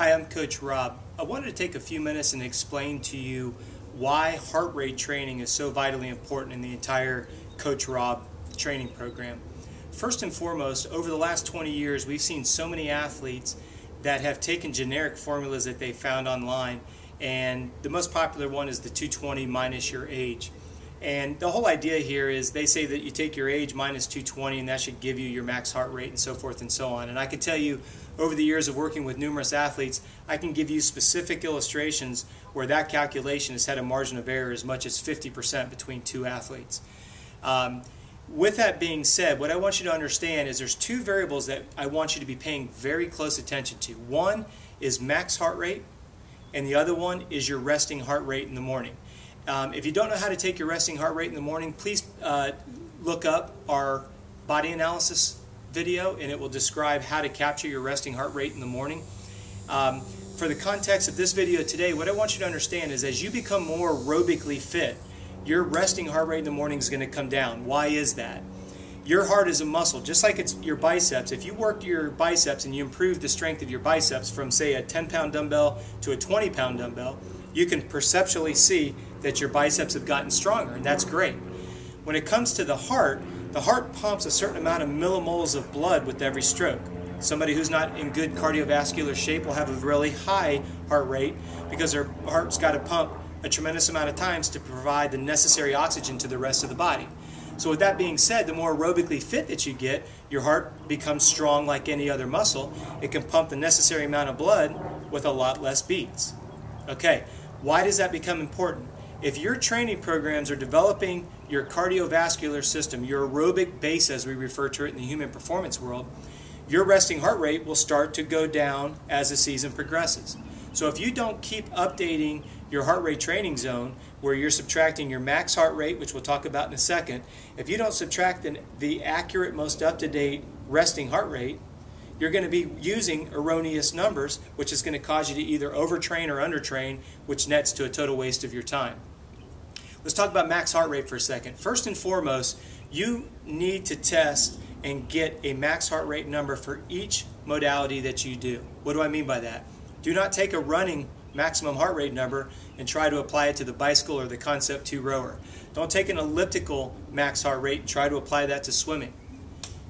Hi, I'm Coach Robb. I wanted to take a few minutes and explain to you why heart rate training is so vitally important in the entire Coach Robb training program. First and foremost, over the last 20 years, we've seen so many athletes that have taken generic formulas that they found online, and the most popular one is the 220 minus your age. And the whole idea here is they say that you take your age minus 220 and that should give you your max heart rate and so forth and so on. And I can tell you, over the years of working with numerous athletes, I can give you specific illustrations where that calculation has had a margin of error as much as 50% between two athletes. With that being said, what I want you to understand is there's two variables that I want you to be paying very close attention to. One is max heart rate, and the other one is your resting heart rate in the morning. If you don't know how to take your resting heart rate in the morning, please look up our body analysis video, and it will describe how to capture your resting heart rate in the morning. For the context of this video today, what I want you to understand is as you become more aerobically fit, your resting heart rate in the morning is going to come down. Why is that? Your heart is a muscle, just like it's your biceps. If you work your biceps and you improve the strength of your biceps from, say, a 10-pound dumbbell to a 20-pound dumbbell, you can perceptually see that your biceps have gotten stronger, and that's great. When it comes to the heart pumps a certain amount of millimoles of blood with every stroke. Somebody who's not in good cardiovascular shape will have a really high heart rate because their heart's got to pump a tremendous amount of times to provide the necessary oxygen to the rest of the body. So with that being said, the more aerobically fit that you get, your heart becomes strong like any other muscle. It can pump the necessary amount of blood with a lot less beats. Okay, why does that become important? If your training programs are developing your cardiovascular system, your aerobic base as we refer to it in the human performance world, your resting heart rate will start to go down as the season progresses. So if you don't keep updating your heart rate training zone, where you're subtracting your max heart rate, which we'll talk about in a second, if you don't subtract the accurate, most up-to-date resting heart rate, you're going to be using erroneous numbers, which is going to cause you to either overtrain or undertrain, which nets to a total waste of your time. Let's talk about max heart rate for a second. First and foremost, you need to test and get a max heart rate number for each modality that you do. What do I mean by that? Do not take a running maximum heart rate number and try to apply it to the bicycle or the Concept 2 rower. Don't take an elliptical max heart rate and try to apply that to swimming.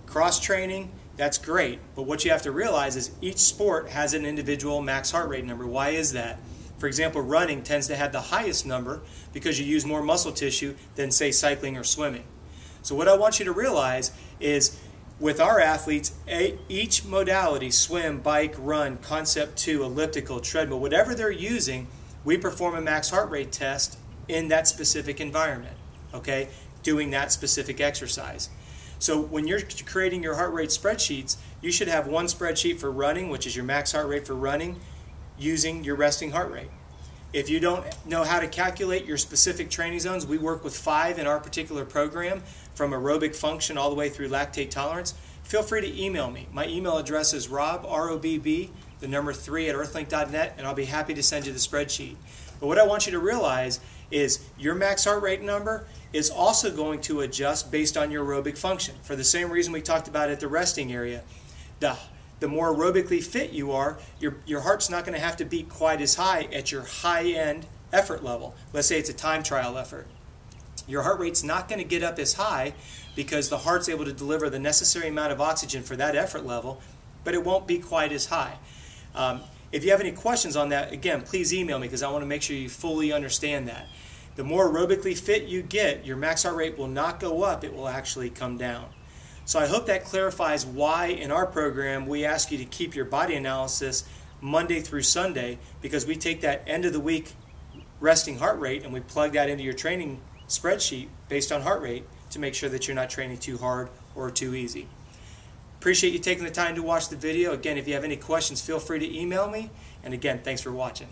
Cross training, that's great, but what you have to realize is each sport has an individual max heart rate number. Why is that? For example, running tends to have the highest number because you use more muscle tissue than, say, cycling or swimming. So what I want you to realize is with our athletes, each modality, swim, bike, run, Concept 2, elliptical, treadmill, whatever they're using, we perform a max heart rate test in that specific environment, okay, doing that specific exercise. So when you're creating your heart rate spreadsheets, you should have one spreadsheet for running, which is your max heart rate for running, using your resting heart rate. If you don't know how to calculate your specific training zones, we work with 5 in our particular program, from aerobic function all the way through lactate tolerance. Feel free to email me. My email address is robb, R-O-B-B, the number 3 at earthlink.net, and I'll be happy to send you the spreadsheet. But what I want you to realize is your max heart rate number is also going to adjust based on your aerobic function. For the same reason we talked about at the resting area. The more aerobically fit you are, your heart's not going to have to beat quite as high at your high-end effort level. Let's say it's a time trial effort. Your heart rate's not going to get up as high because the heart's able to deliver the necessary amount of oxygen for that effort level, but it won't be quite as high. If you have any questions on that, again, please email me because I want to make sure you fully understand that. The more aerobically fit you get, your max heart rate will not go up, it will actually come down. So I hope that clarifies why in our program we ask you to keep your body analysis Monday through Sunday, because we take that end of the week resting heart rate and we plug that into your training spreadsheet based on heart rate to make sure that you're not training too hard or too easy. Appreciate you taking the time to watch the video. Again, if you have any questions, feel free to email me. And again, thanks for watching.